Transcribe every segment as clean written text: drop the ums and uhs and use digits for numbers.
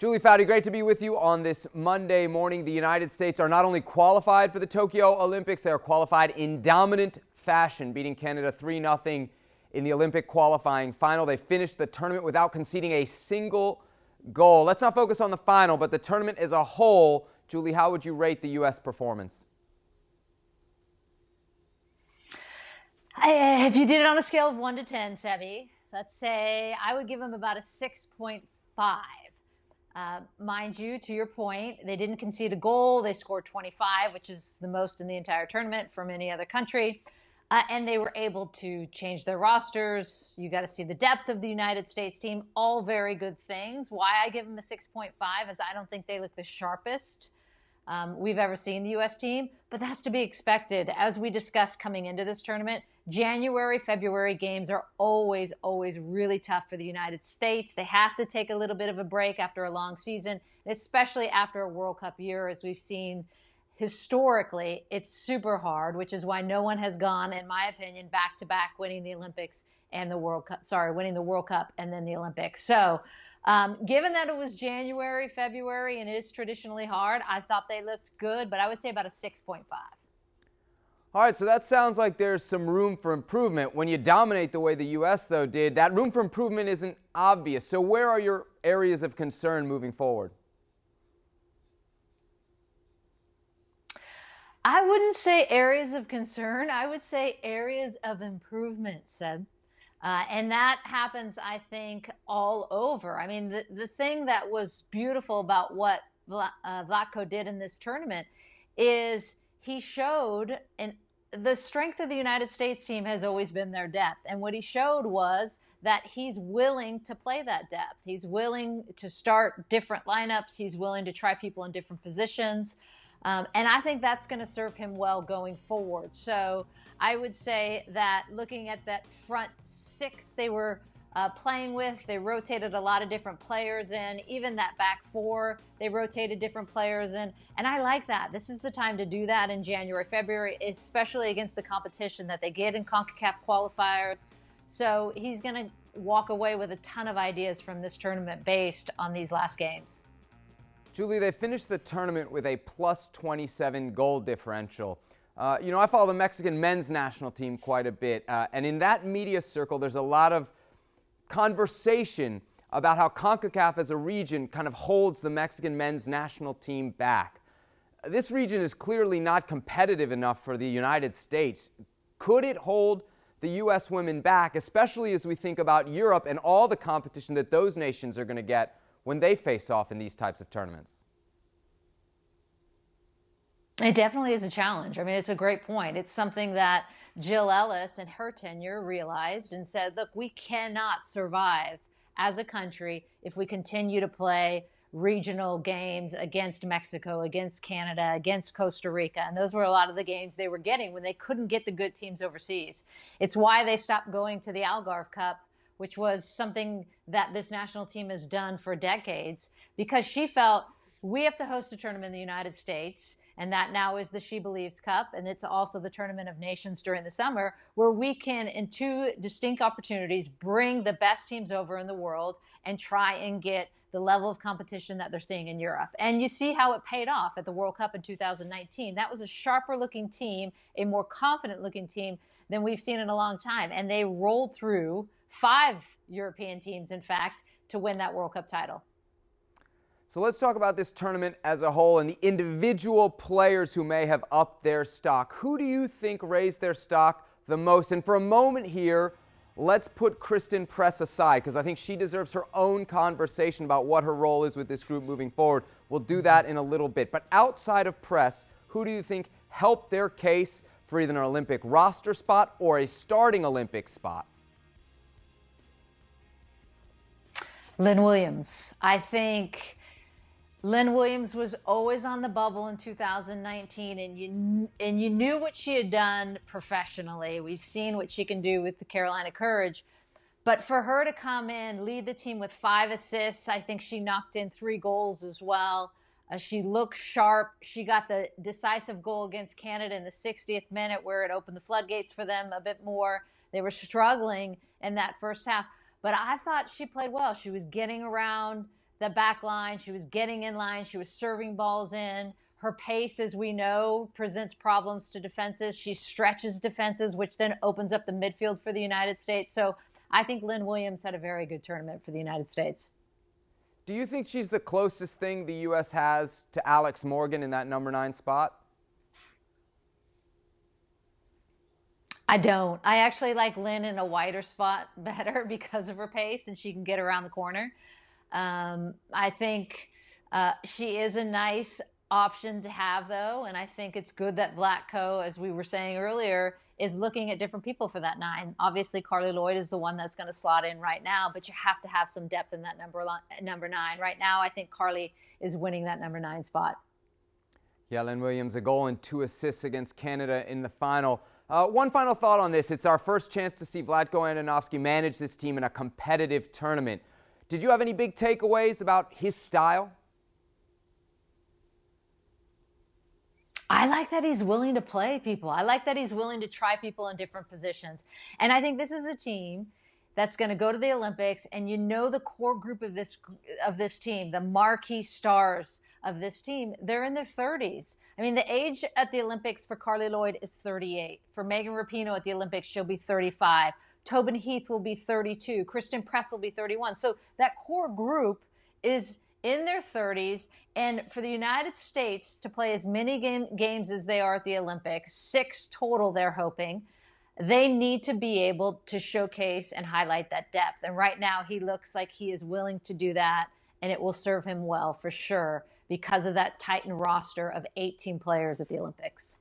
Julie, Foudy, great to be with you on this Monday morning. The United States are not only qualified for the Tokyo Olympics, they are qualified in dominant fashion, beating Canada 3-0 in the Olympic qualifying final. They finished the tournament without conceding a single goal. Let's not focus on the final, but the tournament as a whole. Julie, how would you rate the U.S. performance? If you did it on a scale of 1 to 10, Sebi, let's say I would give them about a 6.5. Mind you, to your point, they didn't concede a goal. They scored 25, which is the most in the entire tournament from any other country. And they were able to change their rosters. You got to see the depth of the United States team. All very good things. Why I give them a 6.5 is I don't think they look the sharpest we've ever seen the U.S. team. But that's to be expected. As we discussed coming into this tournament, January, February games are always really tough for the United States. They have to take a little bit of a break after a long season, especially after a World Cup year, as we've seen historically. It's super hard, which is why no one has gone, in my opinion, back-to-back winning the Olympics and the World Cup. Winning the World Cup and then the Olympics. So given that it was January, February, and it is traditionally hard, I thought they looked good, but I would say about a 6.5. All right, so that sounds like there's some room for improvement. When you dominate the way the U.S., though, did, that room for improvement isn't obvious. So where are your areas of concern moving forward? I wouldn't say areas of concern. I would say areas of improvement, Seb. And that happens, I think, all over. I mean, the thing that was beautiful about what Vlatko did in this tournament is he showed, and the strength of the United States team has always been their depth. And what he showed was that he's willing to play that depth. He's willing to start different lineups. He's willing to try people in different positions. And I think that's going to serve him well going forward. So I would say that looking at that front six they were playing with, they rotated a lot of different players in. Even that back four, they rotated different players in. And I like that. This is the time to do that in January, February, especially against the competition that they get in Concacaf qualifiers. So he's going to walk away with a ton of ideas from this tournament based on these last games. Julie, they finished the tournament with a plus 27 goal differential. I follow the Mexican men's national team quite a bit. And in that media circle, there's a lot of conversation about how Concacaf as a region kind of holds the Mexican men's national team back. This region is clearly not competitive enough for the United States. Could it hold the U.S. women back, especially as we think about Europe and all the competition that those nations are going to get when they face off in these types of tournaments? It definitely is a challenge. I mean, it's a great point. It's something that Jill Ellis in her tenure realized and said, look, we cannot survive as a country if we continue to play regional games against Mexico, against Canada, against Costa Rica. And those were a lot of the games they were getting when they couldn't get the good teams overseas. It's why they stopped going to the Algarve Cup, which was something that this national team has done for decades, because she felt we have to host a tournament in the United States, and that now is the She Believes Cup, and it's also the Tournament of Nations during the summer, where we can, in two distinct opportunities, bring the best teams over in the world and try and get the level of competition that they're seeing in Europe. And you see how it paid off at the World Cup in 2019. That was a sharper-looking team, a more confident-looking team than we've seen in a long time, and they rolled through 5 European teams, in fact, to win that World Cup title. So let's talk about this tournament as a whole and the individual players who may have upped their stock. Who do you think raised their stock the most? And for a moment here, let's put Kristen Press aside, because I think she deserves her own conversation about what her role is with this group moving forward. We'll do that in a little bit. But outside of Press, who do you think helped their case for either an Olympic roster spot or a starting Olympic spot? Lynn Williams. I think Lynn Williams was always on the bubble in 2019, and you knew what she had done professionally. We've seen what she can do with the Carolina Courage. But for her to come in, lead the team with 5 assists, I think she knocked in 3 goals as well. She looked sharp. She got the decisive goal against Canada in the 60th minute where it opened the floodgates for them a bit more. They were struggling in that first half. But I thought she played well. She was getting around the back line. She was getting in line. She was serving balls in. Her pace, as we know, presents problems to defenses. She stretches defenses, which then opens up the midfield for the United States. So I think Lynn Williams had a very good tournament for the United States. Do you think she's the closest thing the U.S. has to Alex Morgan in that number 9 spot? I don't. I actually like Lynn in a wider spot better because of her pace, and she can get around the corner. I think she is a nice option to have, though, and I think it's good that Vlatko, as we were saying earlier, is looking at different people for that 9. Obviously, Carly Lloyd is the one that's going to slot in right now, but you have to have some depth in that number 9. Right now, I think Carly is winning that number 9 spot. Yeah, Lynn Williams, a goal and 2 assists against Canada in the final. One final thought on this. It's our first chance to see Vladko Andonovsky manage this team in a competitive tournament. Did you have any big takeaways about his style? I like that he's willing to play people. I like that he's willing to try people in different positions. And I think this is a team that's going to go to the Olympics, and you know the core group of this team, the marquee stars of this team, they're in their 30s. I mean, the age at the Olympics for Carly Lloyd is 38. For Megan Rapinoe at the Olympics, she'll be 35. Tobin Heath will be 32. Kristen Press will be 31. So that core group is in their 30s. And for the United States to play as many games as they are at the Olympics, 6 total they're hoping, they need to be able to showcase and highlight that depth. And right now he looks like he is willing to do that, and it will serve him well for sure because of that tightened roster of 18 players at the Olympics.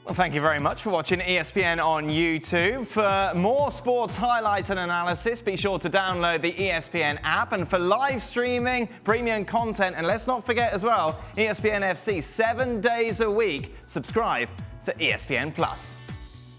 Well, thank you very much for watching ESPN on YouTube. For more sports highlights and analysis, be sure to download the ESPN app. And for live streaming, premium content, and let's not forget as well, ESPN FC 7 days a week. Subscribe to ESPN+.